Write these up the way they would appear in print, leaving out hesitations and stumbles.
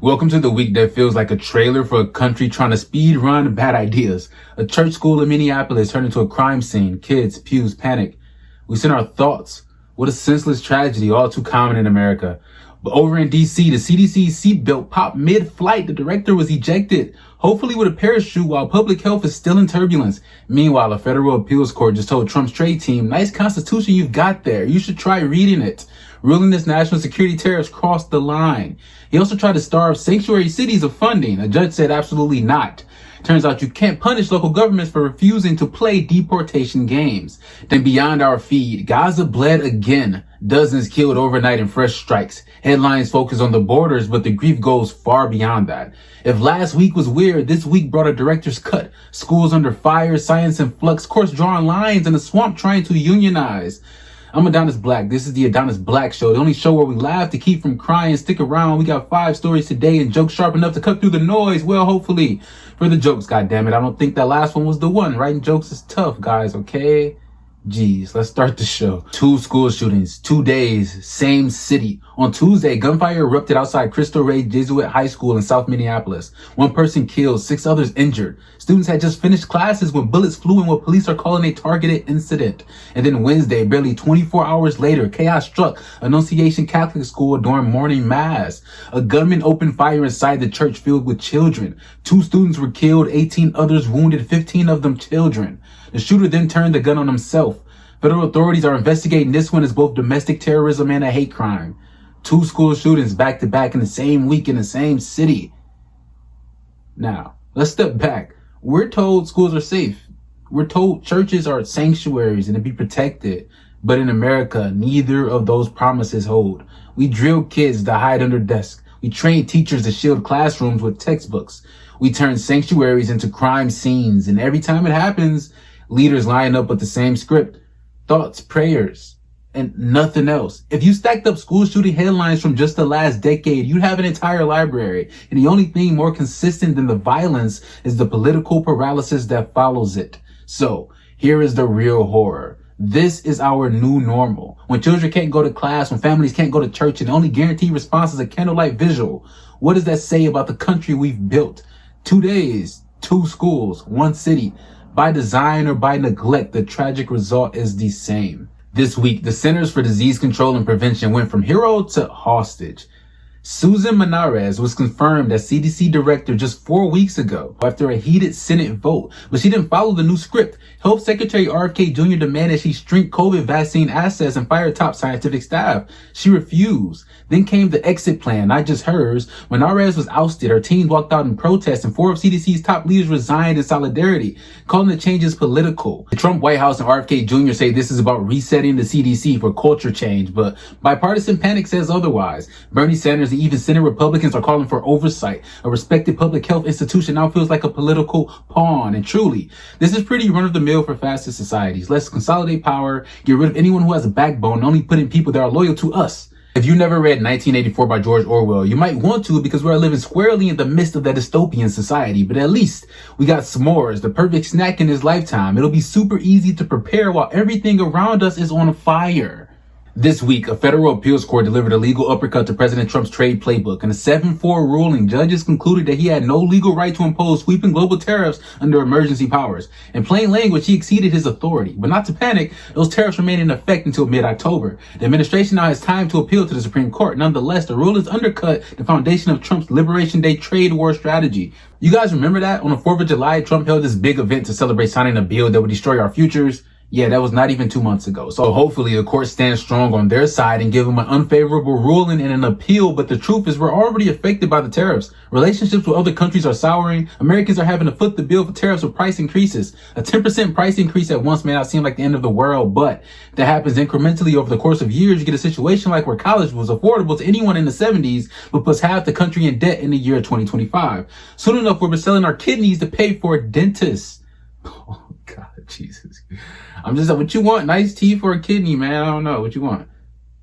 Welcome to the week that feels like a trailer for a country trying to speed run bad ideas. A church school in Minneapolis turned into a crime scene. Kids, pews, panic. We send our thoughts. What a senseless tragedy, all too common in America. But over in DC, the CDC seatbelt popped mid-flight. The director was ejected, hopefully with a parachute, while public health is still in turbulence. Meanwhile, a federal appeals court just told Trump's trade team, nice constitution you've got there. You should try reading it. Ruling this national security tariffs crossed the line. He also tried to starve sanctuary cities of funding. A judge said absolutely not. Turns out you can't punish local governments for refusing to play deportation games. Then beyond our feed, Gaza bled again. Dozens killed overnight in fresh strikes. Headlines focus on the borders, but the grief goes far beyond that. If last week was weird, this week brought a director's cut. Schools under fire, science in flux, courts drawing lines, and the swamp trying to unionize. I'm Adonis Black. This is the Adonis Black Show, the only show where we laugh to keep from crying. Stick around. We got 5 stories today and jokes sharp enough to cut through the noise. Well, hopefully for the jokes, goddammit. I don't think that last one was the one. Writing jokes is tough, guys, okay? Jeez, let's start the show. 2 school shootings, 2 days, same city. On Tuesday, gunfire erupted outside Cristo Rey Jesuit High School in South Minneapolis. 1 person killed, 6 others injured. Students had just finished classes when bullets flew in what police are calling a targeted incident. And then Wednesday, barely 24 hours later, chaos struck Annunciation Catholic School during morning mass. A gunman opened fire inside the church filled with children. 2 students were killed, 18 others wounded, 15 of them children. The shooter then turned the gun on himself. Federal authorities are investigating this one as both domestic terrorism and a hate crime. 2 school shootings back to back in the same week in the same city. Now, let's step back. We're told schools are safe. We're told churches are sanctuaries and to be protected. But in America, neither of those promises hold. We drill kids to hide under desks. We train teachers to shield classrooms with textbooks. We turn sanctuaries into crime scenes. And every time it happens, leaders line up with the same script. Thoughts, prayers, and nothing else. If you stacked up school shooting headlines from just the last decade, you'd have an entire library. And the only thing more consistent than the violence is the political paralysis that follows it. So here is the real horror. This is our new normal. When children can't go to class, when families can't go to church, and the only guaranteed response is a candlelight vigil. What does that say about the country we've built? 2 days, 2 schools, 1 city. By design or by neglect, the tragic result is the same. This week, the Centers for Disease Control and Prevention went from hero to hostage. Susan Menarez was confirmed as CDC director just 4 weeks ago after a heated Senate vote, but she didn't follow the new script. Health Secretary RFK Jr. demanded she shrink COVID vaccine assets and fire top scientific staff. She refused. Then came the exit plan, not just hers. Menarez was ousted. Her team walked out in protest, and 4 of CDC's top leaders resigned in solidarity, calling the changes political. The Trump White House and RFK Jr. say this is about resetting the CDC for culture change, but bipartisan panic says otherwise. Bernie Sanders and even Senate Republicans are calling for oversight. A respected public health institution now feels like a political pawn. And truly, this is pretty run-of-the-mill for fascist societies. Let's consolidate power, get rid of anyone who has a backbone, and only put in people that are loyal to us. If you never read 1984 by George Orwell, you might want to because we're living squarely in the midst of that dystopian society. But at least we got s'mores, the perfect snack in his lifetime. It'll be super easy to prepare while everything around us is on fire. This week, a federal appeals court delivered a legal uppercut to President Trump's trade playbook. In a 7-4 ruling, judges concluded that he had no legal right to impose sweeping global tariffs under emergency powers. In plain language, he exceeded his authority. But not to panic, those tariffs remain in effect until mid-October. The administration now has time to appeal to the Supreme Court. Nonetheless, the rulings undercut the foundation of Trump's Liberation Day trade war strategy. You guys remember that? On the 4th of July, Trump held this big event to celebrate signing a bill that would destroy our futures. Yeah, that was not even 2 months ago. So hopefully the court stands strong on their side and give them an unfavorable ruling and an appeal. But the truth is we're already affected by the tariffs. Relationships with other countries are souring. Americans are having to foot the bill for tariffs with price increases. A 10% price increase at once may not seem like the end of the world, but if that happens incrementally over the course of years, you get a situation like where college was affordable to anyone in the 70s, but puts half the country in debt in the year 2025. Soon enough, we're selling our kidneys to pay for a dentist. Oh God, Jesus. I'm just like, what you want? Nice tea for a kidney, man. I don't know. What you want?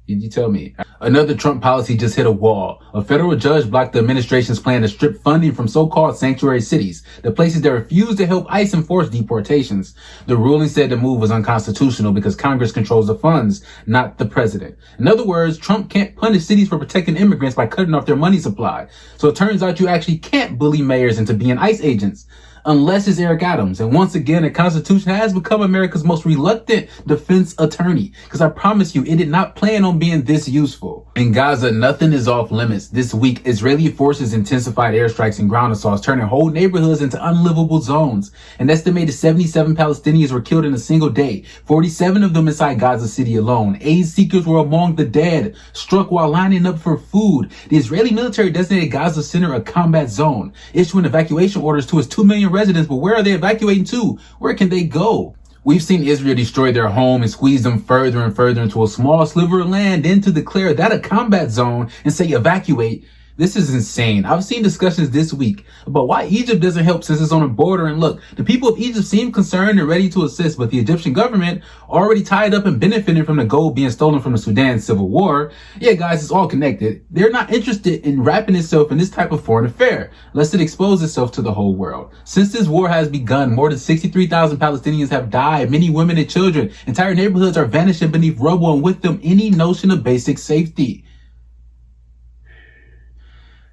You tell me. Another Trump policy just hit a wall. A federal judge blocked the administration's plan to strip funding from so-called sanctuary cities, the places that refuse to help ICE enforce deportations. The ruling said the move was unconstitutional because Congress controls the funds, not the president. In other words, Trump can't punish cities for protecting immigrants by cutting off their money supply. So it turns out you actually can't bully mayors into being ICE agents. Unless it's Eric Adams. And once again, the Constitution has become America's most reluctant defense attorney. Because I promise you, it did not plan on being this useful. In Gaza, nothing is off limits. This week, Israeli forces intensified airstrikes and ground assaults, turning whole neighborhoods into unlivable zones. An estimated 77 Palestinians were killed in a single day, 47 of them inside Gaza City alone. Aid seekers were among the dead, struck while lining up for food. The Israeli military designated Gaza Center a combat zone, issuing evacuation orders to its 2 million residents, but where are they evacuating to? Where can they go? We've seen Israel destroy their home and squeeze them further and further into a small sliver of land, then to declare that a combat zone and say evacuate. This is insane. I've seen discussions this week about why Egypt doesn't help since it's on the border. And look, the people of Egypt seem concerned and ready to assist, but the Egyptian government already tied up and benefiting from the gold being stolen from the Sudan civil war. Yeah, guys, it's all connected. They're not interested in wrapping itself in this type of foreign affair, lest it expose itself to the whole world. Since this war has begun, more than 63,000 Palestinians have died, many women and children. Entire neighborhoods are vanishing beneath rubble, and with them any notion of basic safety.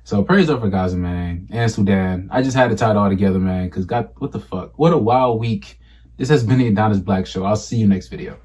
So prayers up for Gaza, man, and Sudan. I just had to tie it all together, man, because God, what the fuck? What a wild week. This has been the Adonis Black Show. I'll see you next video.